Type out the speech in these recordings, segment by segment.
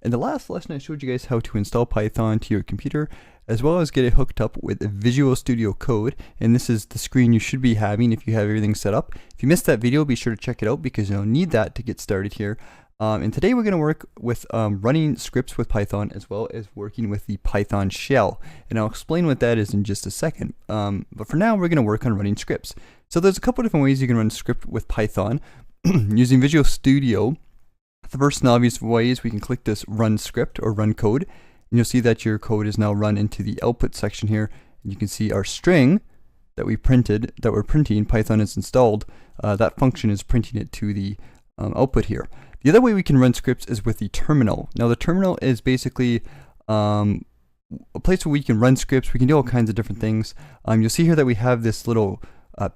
In the last lesson, I showed you guys how to install Python to your computer, as well as get it hooked up with Visual Studio Code. And this is the screen you should be having if you have everything set up. If you missed that video, be sure to check it out because you'll need that to get started here. And today we're going to work with running scripts with Python, as well as working with the Python shell. And I'll explain what that is in just a second. But for now, we're going to work on running scripts. So there's a couple different ways you can run a script with Python. Using Visual Studio, the first and obvious way is we can click this run script or run code, and you'll see that your code is now run into the output section here. And you can see our string that we printed, that we're printing, Python is installed. That function is printing it to the output here. The other way we can run scripts is with the terminal. Now the terminal is basically a place where we can run scripts. We can do all kinds of different things. You'll see here that we have this little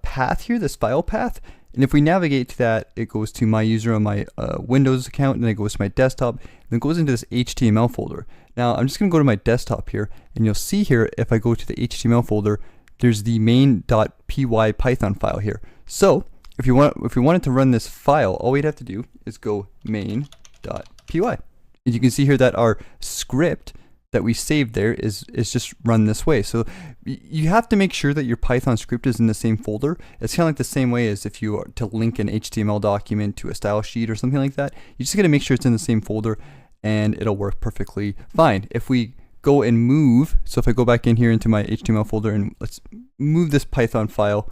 path here, this file path. And if we navigate to that, it goes to my user on my Windows account, and then it goes to my desktop, and then it goes into this HTML folder. Now I'm just going to go to my desktop here, and you'll see here, if I go to the HTML folder, there's the main.py Python file here. So if you wanted to run this file, all we'd have to do is go main.py. And you can see here that our script that we saved there is just run this way. So you have to make sure that your Python script is in the same folder. It's kind of like the same way as if you are to link an HTML document to a style sheet or something like that. You just got to make sure it's in the same folder, and it'll work perfectly fine. If we go and move, so if I go back in here into my HTML folder and let's move this Python file,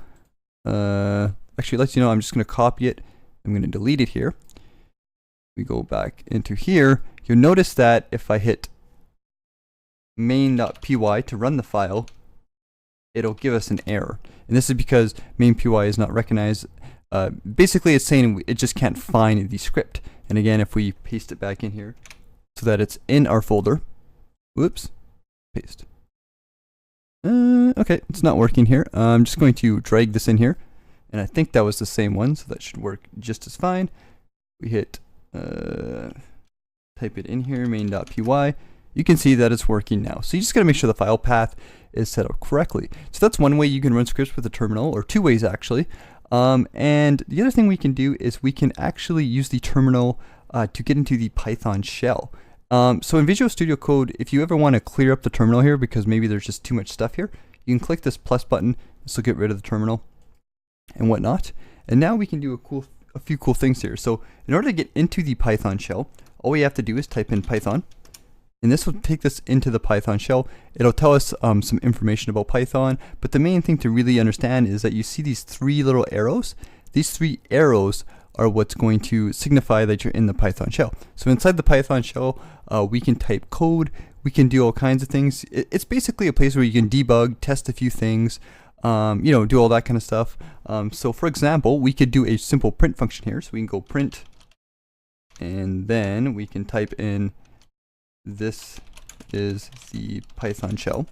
actually let's, I'm just going to copy it. I'm going to delete it here. We go back into here. You'll notice that if I hit main.py to run the file, it'll give us an error. And this is because main.py is not recognized. Basically it's saying it just can't find the script. And again, if we paste it back in here so that it's in our folder, whoops, paste. Okay, it's not working here. I'm just going to drag this in here, and I think that was the same one, so that should work just as fine. We hit type it in here, main.py. You can see that it's working now. So you just got to make sure the file path is set up correctly. So that's one way you can run scripts with a terminal, or two ways actually. And the other thing we can do is we can actually use the terminal to get into the Python shell. So in Visual Studio Code, if you ever want to clear up the terminal here because maybe there's just too much stuff here, you can click this plus button. This will get rid of the terminal and whatnot. And now we can do a few cool things here. So in order to get into the Python shell, all we have to do is type in Python. And this will take us into the Python shell. It'll tell us some information about Python, but the main thing to really understand is that you see these three little arrows. These three arrows are what's going to signify that you're in the Python shell. So inside the Python shell, we can type code, we can do all kinds of things. It's basically a place where you can debug, test a few things, do all that kind of stuff. So for example, we could do a simple print function here. So we can go print, and then we can type in, this is the Python shell.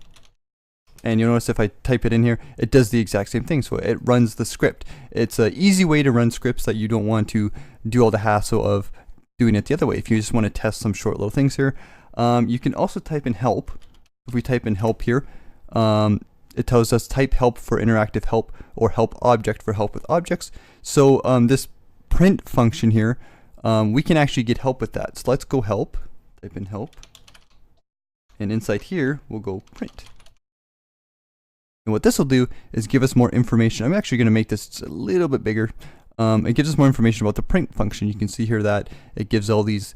And you'll notice if I type it in here, it does the exact same thing. So it runs the script. It's an easy way to run scripts that you don't want to do all the hassle of doing it the other way. If you just want to test some short little things here, you can also type in help. If we type in help here, it tells us type help for interactive help, or help object for help with objects. So this print function here, we can actually get help with that. So let's go help. Type in help, and inside here we'll go print. And what this will do is give us more information. I'm actually going to make this a little bit bigger. It gives us more information about the print function. You can see here that it gives all these,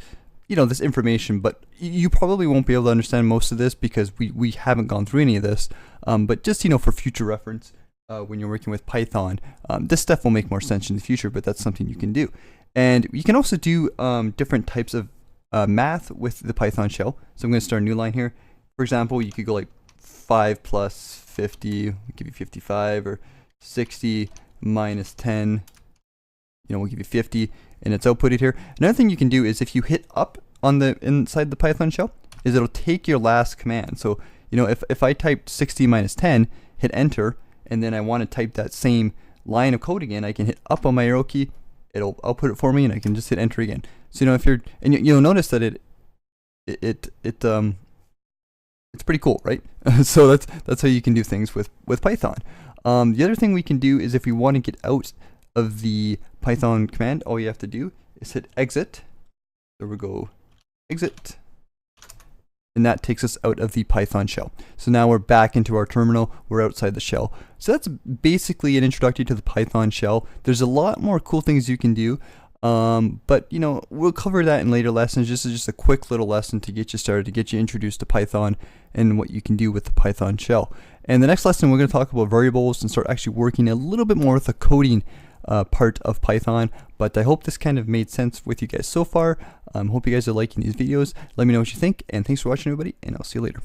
this information, but you probably won't be able to understand most of this because we haven't gone through any of this. But just, for future reference, when you're working with Python, this stuff will make more sense in the future, but that's something you can do. And you can also do different types of math with the Python shell. So I'm going to start a new line here. For example, you could go like 5 plus 50, we'll give you 55, or 60 minus 10, we'll give you 50, and it's outputted here. Another thing you can do is if you hit up on the inside the Python shell, is it'll take your last command. So if I typed 60 minus 10, hit enter, and then I want to type that same line of code again, I can hit up on my arrow key, it'll output it for me, and I can just hit enter again. So if you're, and you'll notice that it's pretty cool, right? So that's how you can do things with Python. The other thing we can do is if we want to get out of the Python command, all you have to do is hit exit. There we go, exit, and that takes us out of the Python shell. So now we're back into our terminal, we're outside the shell. So that's basically an introductory to the Python shell. There's a lot more cool things you can do, but you know, we'll cover that in later lessons. This is just a quick little lesson to get you started, to get you introduced to Python and what you can do with the Python shell. And the next lesson, we're going to talk about variables and start actually working a little bit more with the coding part of Python. But I hope this kind of made sense with you guys so far. Hope you guys are liking these videos. Let me know what you think, and thanks for watching, everybody, and I'll see you later.